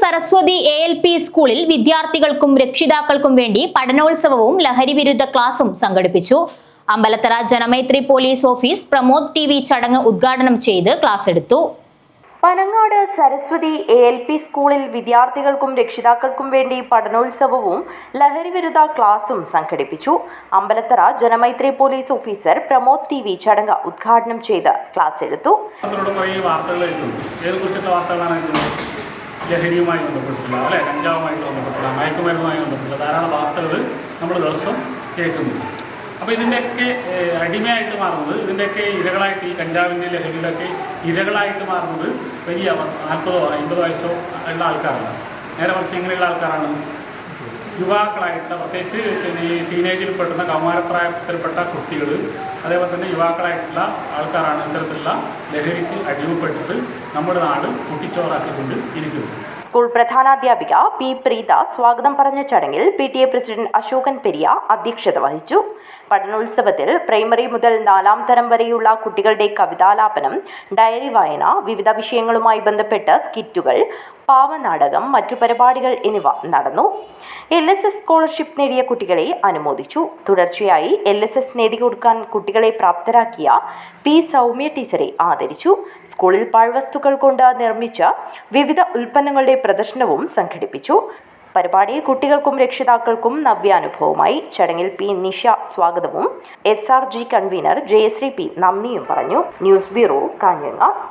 Saraswati ALP സ്കൂളിൽ വിദ്യാർത്ഥികൾക്കും രക്ഷിതാക്കൾക്കും വേണ്ടി പഠനോത്സവവും ലഹരിവിരുദ്ധ ക്ലാസും സംഘടിപ്പിച്ചു. Ambalathara Janamaithri police office Pramod TV ചടങ്ങ് ഉദ്ഘാടനം ചെയ്ത് ക്ലാസ് എടുത്തു. പനങ്ങാട് സരസ്വതി ALP സ്കൂളിൽ വിദ്യാർത്ഥികൾക്കും രക്ഷിതാക്കൾക്കും വേണ്ടി പഠനോത്സവവും ലഹരിവിരുദ്ധ ക്ലാസും സംഘടിപ്പിച്ചു. Ambalathara Janamaithri police officer Pramod TV ചടങ്ങ് ഉദ്ഘാടനം ചെയ്ത് ക്ലാസ് എടുത്തു. ലഹരിയുമായി ബന്ധപ്പെട്ടില്ല, കഞ്ചാവുമായിട്ട് ബന്ധപ്പെട്ടില്ല, മയക്കുമരുന്നുമായി ബന്ധപ്പെട്ടില്ല ധാരാളം വാർത്തകൾ നമ്മൾ ദിവസം കേൾക്കുന്നു. അപ്പോൾ ഇതിൻ്റെയൊക്കെ അടിമയായിട്ട് മാറുന്നത്, ഇതിൻ്റെയൊക്കെ ഇരകളായിട്ട്, ഈ കഞ്ചാവിൻ്റെ ലഹരിയിലൊക്കെ ഇരകളായിട്ട് മാറുന്നത് വലിയ 40 or 50 വയസ്സോ ഉള്ള ആൾക്കാരാണ്. നേരെ മറിച്ച് ഇങ്ങനെയുള്ള ആൾക്കാരാണ് യുവാക്കളായിട്ടുള്ള, പ്രത്യേകിച്ച് ഈ ടീനേജിൽ പെടുന്ന കൗമാരപ്രായത്തിൽപ്പെട്ട കുട്ടികൾ, അതേപോലെ തന്നെ യുവാക്കളായിട്ടുള്ള ആൾക്കാരാണ് ഇത്തരത്തിലുള്ള ലഹരിക്ക് അടിമപ്പെട്ടിട്ട് നമ്മുടെ നാട് കുട്ടിച്ചോറാക്കിക്കൊണ്ട് ഇരിക്കുന്നത്. School പ്രധാനാധ്യാപിക P. പ്രീത സ്വാഗതം പറഞ്ഞ ചടങ്ങിൽ PTA പ്രസിഡന്റ് അശോകൻ പെരിയ അധ്യക്ഷത വഹിച്ചു. പഠനോത്സവത്തിൽ പ്രൈമറി മുതൽ 4ാം തരം വരെയുള്ള കുട്ടികളുടെ കവിതാലാപനം, ഡയറി വായന, വിവിധ വിഷയങ്ങളുമായി ബന്ധപ്പെട്ട് സ്കിറ്റുകൾ, പാവനാടകം, മറ്റു പരിപാടികൾ എന്നിവ നടന്നു. LSS സ്കോളർഷിപ്പ് നേടിയ കുട്ടികളെ അനുമോദിച്ചു. തുടർച്ചയായി LSS നേടിക്കൊടുക്കാൻ കുട്ടികളെ പ്രാപ്തരാക്കിയ P. സൗമ്യ ടീച്ചറെ ആദരിച്ചു. സ്കൂളിൽ പാഴ്വസ്തുക്കൾ കൊണ്ട് നിർമ്മിച്ച വിവിധ ഉൽപ്പന്നങ്ങളുടെ പ്രദർശനവും സംഘടിപ്പിച്ചു. പരിപാടി കുട്ടികൾക്കും രക്ഷിതാക്കൾക്കും നവ്യാനുഭവമായി. ചടങ്ങിൽ P. നിഷ സ്വാഗതവും SRG കൺവീനർ ജയശ്രീ P. നന്ദിയും പറഞ്ഞു. News bureau, Kanhangad.